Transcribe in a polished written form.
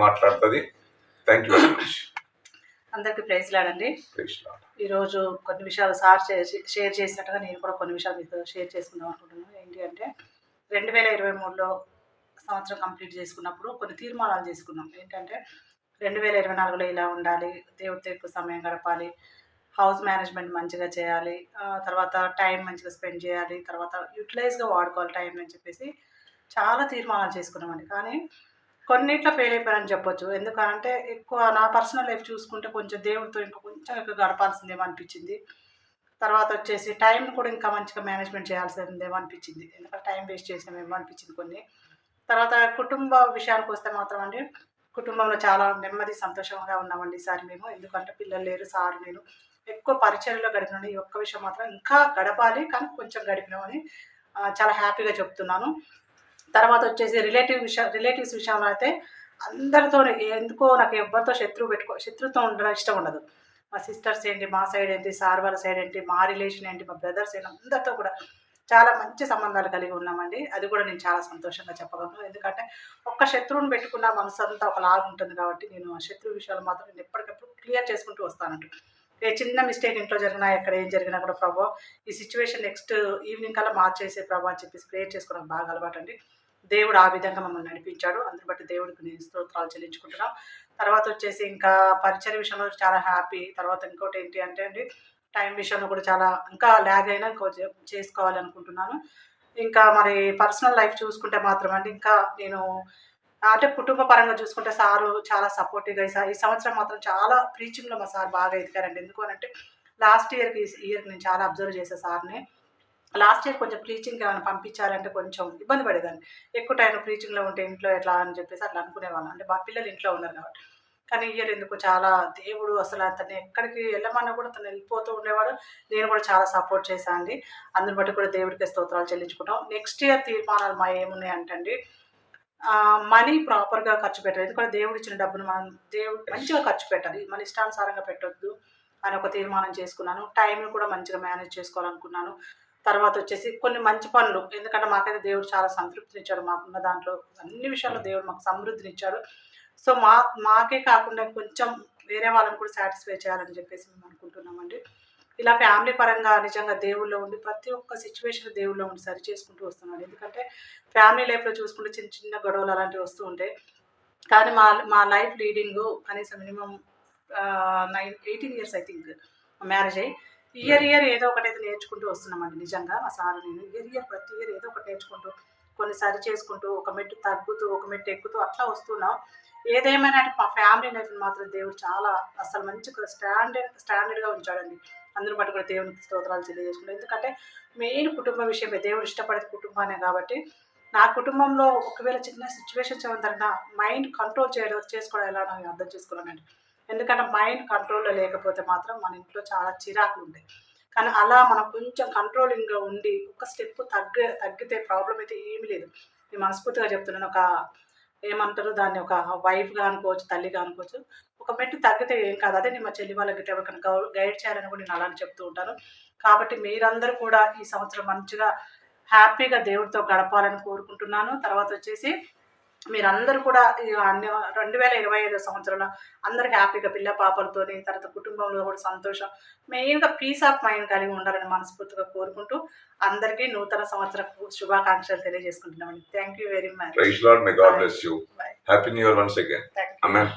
మాట్లాడుతుంది. Thank you very much. అందరికీ praise లాడండి. ఈరోజు కొన్ని విషయాలు సార్ షేర్ చేసినట్టుగా నేను కూడా కొన్ని విషయాలు మీతో షేర్ చేసుకుందాం అనుకుంటున్నాను. ఏంటి అంటే 2023లో సంవత్సరం కంప్లీట్ చేసుకున్నప్పుడు కొన్ని తీర్మానాలు చేసుకున్నాం. ఏంటంటే 2024లో ఇలా ఉండాలి, దేవుడితో ఎక్కువ సమయం గడపాలి, హౌస్ మేనేజ్మెంట్ మంచిగా చేయాలి, తర్వాత టైం మంచిగా స్పెండ్ చేయాలి, తర్వాత యూటిలైజ్గా వాడుకోవాలి టైం అని చెప్పేసి చాలా తీర్మానాలు చేసుకున్నామండి. కానీ కొన్నిట్లో ఫెయిల్ అయిపోయానని చెప్పొచ్చు. ఎందుకంటే ఎక్కువ నా పర్సనల్ లైఫ్ చూసుకుంటే కొంచెం దేవుడితో ఇంకా కొంచెం ఎక్కువ గడపాల్సిందేమో అనిపించింది. తర్వాత వచ్చేసి టైం కూడా ఇంకా మంచిగా మేనేజ్మెంట్ చేయాల్సిందేమో అనిపించింది. ఎందుకంటే టైం వేస్ట్ చేసామేమో అనిపించింది కొన్ని. తర్వాత కుటుంబ విషయానికి వస్తే మాత్రం అండి, కుటుంబంలో చాలా నెమ్మది సంతోషంగా ఉన్నామండి ఈసారి మేము. ఎందుకంటే పిల్లలు లేరు, సార్ నేను ఎక్కువ పరిచర్యలో గడిపినాను. ఈ ఒక్క విషయం మాత్రం ఇంకా గడపాలి, కానీ కొంచెం గడిపినామని చాలా హ్యాపీగా చెప్తున్నాను. తర్వాత వచ్చేసి రిలేటివ్స్ విషయంలో అయితే అందరితో ఎందుకో నాకు ఎవరితో శత్రుత్వం ఉండడం ఇష్టం ఉండదు. మా సిస్టర్స్ ఏంటి, మా సైడ్ ఏంటి, సార్ వాళ్ళ సైడ్ ఏంటి, మా రిలేషన్ ఏంటి, మా బ్రదర్స్ ఏంటి, అందరితో కూడా చాలా మంచి సంబంధాలు కలిగి ఉన్నామండి. అది కూడా నేను చాలా సంతోషంగా చెప్పగలను. ఎందుకంటే ఒక్క శత్రువుని పెట్టుకున్న మనసు అంతా ఒకలాగా ఉంటుంది కాబట్టి నేను ఆ శత్రువు విషయాలు మాత్రం నేను ఎప్పటికప్పుడు క్లియర్ చేసుకుంటూ వస్తానంట. ఏ చిన్న మిస్టేక్ ఇంట్లో జరిగినా, ఎక్కడ ఏం జరిగినా కూడా ప్రభు ఈ సిచ్యువేషన్ నెక్స్ట్ ఈవినింగ్ కల్లా మార్చేసే ప్రభు అని చెప్పేసి ప్రేయర్ చేసుకోవడం బాగా అలవాటు అండి. దేవుడు ఆ విధంగా మమ్మల్ని నడిపించాడు. అందుని బట్టి దేవుడికి నేను స్తోత్రాలు చెల్లించుకుంటున్నాం. తర్వాత వచ్చేసి ఇంకా పరిచయ విషయంలో చాలా హ్యాపీ. తర్వాత ఇంకోటి ఏంటి అంటే అండి, టైం విషయంలో కూడా చాలా ఇంకా ల్యాగ్ అయినా కొంచెం చేసుకోవాలనుకుంటున్నాను. ఇంకా మరి పర్సనల్ లైఫ్ చూసుకుంటే మాత్రం అండి, ఇంకా నేను అంటే కుటుంబ పరంగా చూసుకుంటే సారు చాలా సపోర్టివ్గా ఈ సంవత్సరం మాత్రం చాలా ప్రీచింగ్లో మా సార్ బాగా ఎదిగారండి. ఎందుకు అని అంటే లాస్ట్ ఇయర్కి నేను చాలా అబ్జర్వ్ చేసే సార్ని. లాస్ట్ ఇయర్ కొంచెం ప్రీచింగ్కి ఏమైనా పంపించాలంటే కొంచెం ఇబ్బంది పడేదాన్ని. ఎక్కువ టైం ప్రీచింగ్లో ఉంటే ఇంట్లో ఎట్లా అని చెప్పేసి అట్లా అనుకునేవాళ్ళం. అంటే మా పిల్లలు ఇంట్లో ఉన్నారు కాబట్టి. కానీ ఇయర్ ఎందుకు చాలా దేవుడు అసలు అతన్ని ఎక్కడికి వెళ్ళమన్నా కూడా తను వెళ్ళిపోతూ ఉండేవాడు. నేను కూడా చాలా సపోర్ట్ చేశాను అండి. అందుని బట్టి కూడా దేవుడికి స్తోత్రాలు చెల్లించుకుంటాం. నెక్స్ట్ ఇయర్ తీర్మానాలు మా ఏమున్నాయి అంటే మనీ ప్రాపర్గా ఖర్చు పెట్టాలి. ఎందుకంటే దేవుడు ఇచ్చిన డబ్బును మనం మంచిగా ఖర్చు పెట్టాలి, మన ఇష్టానుసారంగా పెట్టొద్దు అని ఒక తీర్మానం చేసుకున్నాను. టైంని కూడా మంచిగా మేనేజ్ చేసుకోవాలనుకున్నాను. తర్వాత వచ్చేసి కొన్ని మంచి పనులు, ఎందుకంటే మాకైతే దేవుడు చాలా సంతృప్తినిచ్చాడు. మాకున్న దాంట్లో అన్ని విషయాల్లో దేవుడు మాకు సమృద్ధినిచ్చాడు. సో మాకే కాకుండా కొంచెం వేరే వాళ్ళని కూడా సాటిస్ఫై చేయాలని చెప్పేసి మేము అనుకుంటున్నామండి. ఇలా ఫ్యామిలీ పరంగా నిజంగా దేవుళ్ళో ఉండి ప్రతి ఒక్క సిచ్యువేషన్ దేవుళ్ళో ఉండి సరి చేసుకుంటూ వస్తున్నాడు. ఎందుకంటే ఫ్యామిలీ లైఫ్లో చూసుకుంటే చిన్న చిన్న గొడవలు అలాంటివి వస్తూ ఉంటాయి. కానీ మా లైఫ్ లీడింగు కనీసం minimum 18 years I think marriage అయ్యి ఇయర్ ఏదో ఒకటైతే నేర్చుకుంటూ వస్తున్నామండి. నిజంగా మా సార్ నేను ప్రతి ఇయర్ ఏదో ఒకటి నేర్చుకుంటూ, కొన్ని సరి చేసుకుంటూ, ఒక మెట్టు తగ్గుతూ, ఒక మెట్టు ఎక్కుతూ అట్లా వస్తున్నాం. ఏదేమైనా అంటే మా ఫ్యామిలీ లైఫ్ని మాత్రం దేవుడు చాలా అసలు మంచిగా స్టాండర్డ్గా ఉంచాడండి. అందరూ బట్టి కూడా దేవునికి స్తోత్రాలు తెలియజేసుకుంటాం. ఎందుకంటే మెయిన్ కుటుంబ విషయమే, దేవుడు ఇష్టపడేది కుటుంబానే కాబట్టి నా కుటుంబంలో ఒకవేళ చిన్న సిచ్యువేషన్స్ ఏమైనా మైండ్ కంట్రోల్ చేసుకోవడం ఎలా నేను అర్థం చేసుకున్నానండి. ఎందుకంటే మైండ్ కంట్రోల్లో లేకపోతే మాత్రం మన ఇంట్లో చాలా చిరాకులు ఉంటాయి. కానీ అలా మనం కొంచెం కంట్రోలింగ్గా ఉండి ఒక స్టెప్ తగ్గితే ప్రాబ్లం అయితే ఏమీ లేదు. నేను మనస్ఫూర్తిగా చెప్తున్నాను. ఏమంటారు దాన్ని, ఒక వైఫ్గా అనుకోవచ్చు, తల్లిగా అనుకోవచ్చు. ఒక మెట్టు తగ్గితే ఏం కాదు. అదే నేను మా చెల్లి వాళ్ళకి ఎవరికైనా గైడ్ చేయాలని కూడా నేను అలానే చెప్తూ ఉంటాను. కాబట్టి మీరందరూ కూడా ఈ సంవత్సరం మంచిగా హ్యాపీగా దేవుడితో గడపాలని కోరుకుంటున్నాను. తర్వాత వచ్చేసి మీరందరూ కూడా 2025 సంవత్సరంలో అందరూ హ్యాపీగా పిల్ల పాపలతోని, తర్వాత కుటుంబంలో కూడా సంతోషం, మెయిన్గా పీస్ ఆఫ్ మైండ్ కలిగి ఉండాలని మనస్ఫూర్తిగా కోరుకుంటూ అందరికీ నూతన సంవత్సర శుభాకాంక్షలు తెలియజేసుకుంటున్నామండి. Thank you very much. Praise Lord, may God bless you. Happy New Year once again. Amen.